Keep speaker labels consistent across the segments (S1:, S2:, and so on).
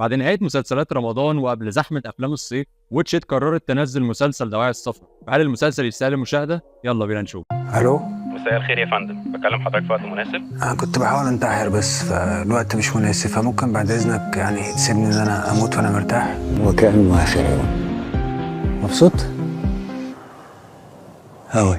S1: بعد نهاية مسلسلات رمضان وقبل زحمة أفلام الصيف، واتشت قررت تنزل مسلسل دواعي السفر. هل المسلسل يستاهل المشاهدة؟ يلا بينا نشوف.
S2: الو.
S3: مساء الخير يا فندم، بكلم حضرتك في وقت مناسب؟
S2: انا كنت بحاول انتحر بس فالوقت مش مناسب، فممكن بعد اذنك يعني تسيبني ان انا اموت وانا مرتاح. وكأنه اخر يوم. مبسوط هوي.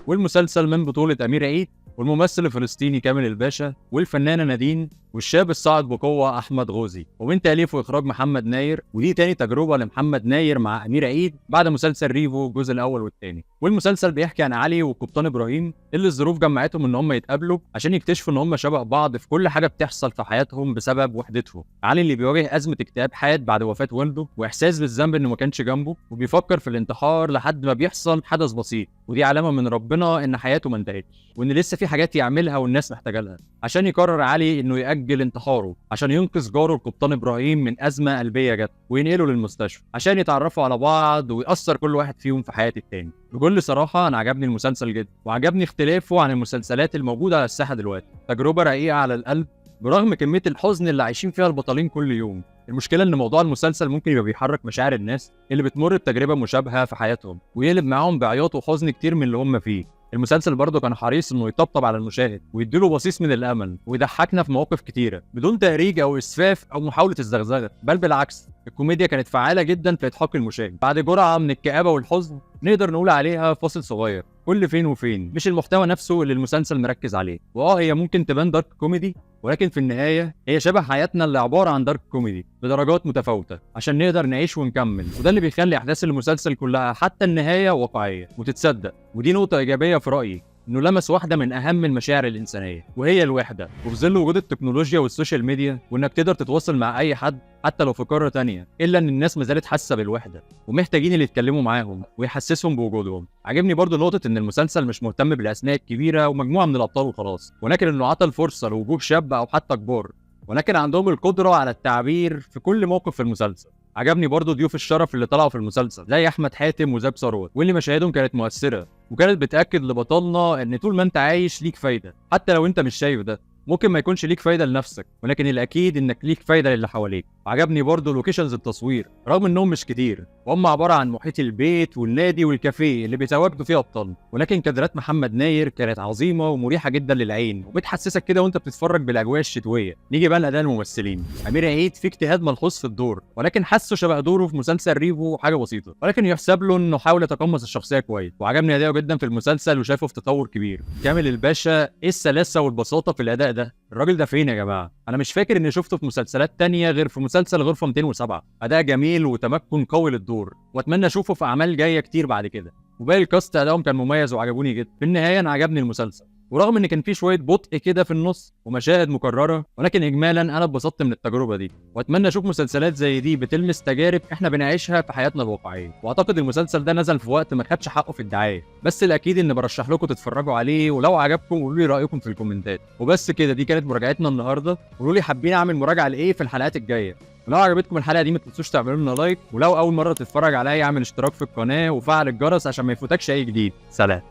S1: والمسلسل من بطولة أمير عيد والممثل الفلسطيني كامل الباشا والفنانة نادين والشاب الصاعد بقوة أحمد غوزي، ومن تأليف وإخراج محمد ناير. ودي تاني تجربة لمحمد ناير مع أمير عيد بعد مسلسل ريفو الجزء الأول والتاني. والمسلسل بيحكي عن علي والقبطان إبراهيم اللي الظروف جمعتهم إن هم يتقابلوا عشان يكتشفوا إن هم شبه بعض في كل حاجة بتحصل في حياتهم بسبب وحدتهم. علي اللي بيواجه أزمة اكتئاب حاد بعد وفاة والده وإحساس بالذنب إنه ما كانش جنبه، وبيفكر في الانتحار لحد ما بيحصل حدث بسيط، ودي علامة من ربنا إن حياته ما انتهتش وإن لسه في حاجات يعملها والناس محتاجة لها. عشان يقرر علي إنه يأجل انتحاره عشان ينقذ جاره القبطان إبراهيم من أزمة قلبية جت وينقله للمستشفى عشان يتعرفوا على بعض ويأثر كل واحد فيهم في حياة التاني. بكل صراحة أنا عجبني المسلسل جدا، وعجبني اختلافه عن المسلسلات الموجودة على الساحة دلوقتي. تجربة رقيقة على القلب برغم كمية الحزن اللي عايشين فيها البطلين كل يوم. المشكلة إن موضوع المسلسل ممكن يبقى بيحرك مشاعر الناس اللي بتمر بتجربة مشابهة في حياتهم ويقلب معاهم بعياط وحزن كتير من اللي هم فيه. المسلسل برضه كان حريص انه يطبطب على المشاهد ويديله بصيص من الامل ويضحكنا في مواقف كتيره بدون تهريج او اسفاف او محاوله الزغزغه، بل بالعكس الكوميديا كانت فعاله جدا في اضحاك المشاهد. بعد جرعه من الكآبه والحزن نقدر نقول عليها فاصل صغير كل فين وفين، مش المحتوى نفسه اللي المسلسل مركز عليه. هي ممكن تبان دارك كوميدي، ولكن في النهايه هي شبه حياتنا اللي عباره عن دارك كوميدي بدرجات متفاوته عشان نقدر نعيش ونكمل. وده اللي بيخلي احداث المسلسل كلها حتى النهايه واقعيه وتتصدق. ودي نقطه ايجابيه في رايي، انه لمس واحده من اهم المشاعر الانسانيه وهي الوحده. وفي ظل وجود التكنولوجيا والسوشيال ميديا وانك تقدر تتواصل مع اي حد حتى لو في قاره تانية، الا ان الناس ما زالت حاسه بالوحده ومحتاجين اللي يتكلموا معاهم ويحسسهم بوجودهم. عجبني برضو نقطه ان المسلسل مش مهتم بالاسماء الكبيره ومجموعه من الابطال وخلاص، ولكن انه عطى الفرصه لوجود شاب او حتى كبار ولكن عندهم القدره على التعبير في كل موقف في المسلسل. عجبني برضو ضيوف الشرف اللي طلعوا في المسلسل زي احمد حاتم وزاب ثروت، واللي مشاهدهم كانت مؤثره وكانت بتاكد لبطلنا ان طول ما انت عايش ليك فايده حتى لو انت مش شايف ده. ممكن ما يكونش ليك فايده لنفسك، ولكن الاكيد انك ليك فايده للي حواليك. عجبني برضو لوكيشنز التصوير رغم انهم مش كتير، وهم عباره عن محيط البيت والنادي والكافيه اللي بيتواجدوا فيه ابطال، ولكن كادرات محمد ناير كانت عظيمه ومريحه جدا للعين وبتحسسك كده وانت بتتفرج بالاجواء الشتويه. نيجي بقى لاداء الممثلين. امير عيد في اجتهاد ملحوظ في الدور، ولكن حاسه شبه دوره في مسلسل ريفو حاجه بسيطه، ولكن يحسب له انه حاول يتقمص الشخصيه كويس. وعجبني اداؤه جدا في المسلسل وشايفه في تطور كبير. كامل الباشا ايه السلاسه والبساطه في الاداء ده، الراجل ده فين يا جماعه؟ انا مش فاكر اني شفته في مسلسلات تانية غير في مسلسل غرفه 207. اداء جميل وتمكن قوي للدور، واتمنى اشوفه في اعمال جايه كتير بعد كده. وباقي الكاست ادائهم كان مميز وعجبوني جدا. في النهايه انا عجبني المسلسل ورغم ان كان فيه شويه بطء كده في النص ومشاهد مكرره، ولكن اجمالا انا اتبسطت من التجربه دي. واتمنى اشوف مسلسلات زي دي بتلمس تجارب احنا بنعيشها في حياتنا الواقعيه. واعتقد المسلسل ده نزل في وقت ما خدش حقه في الدعايه، بس الاكيد ان برشح لكم تتفرجوا عليه، ولو عجبكم قولوا لي رايكم في الكومنتات. وبس كده، دي كانت مراجعتنا النهارده. قولوا لي حابين اعمل مراجعه لايه في الحلقات الجايه. ولو عجبتكم الحلقه دي ما تنسوش تعملوا لنا لايك، ولو اول مره تتفرج عليا اعمل اشتراك في القناه وفعل الجرس عشان ما يفوتكش اي جديد. سلام.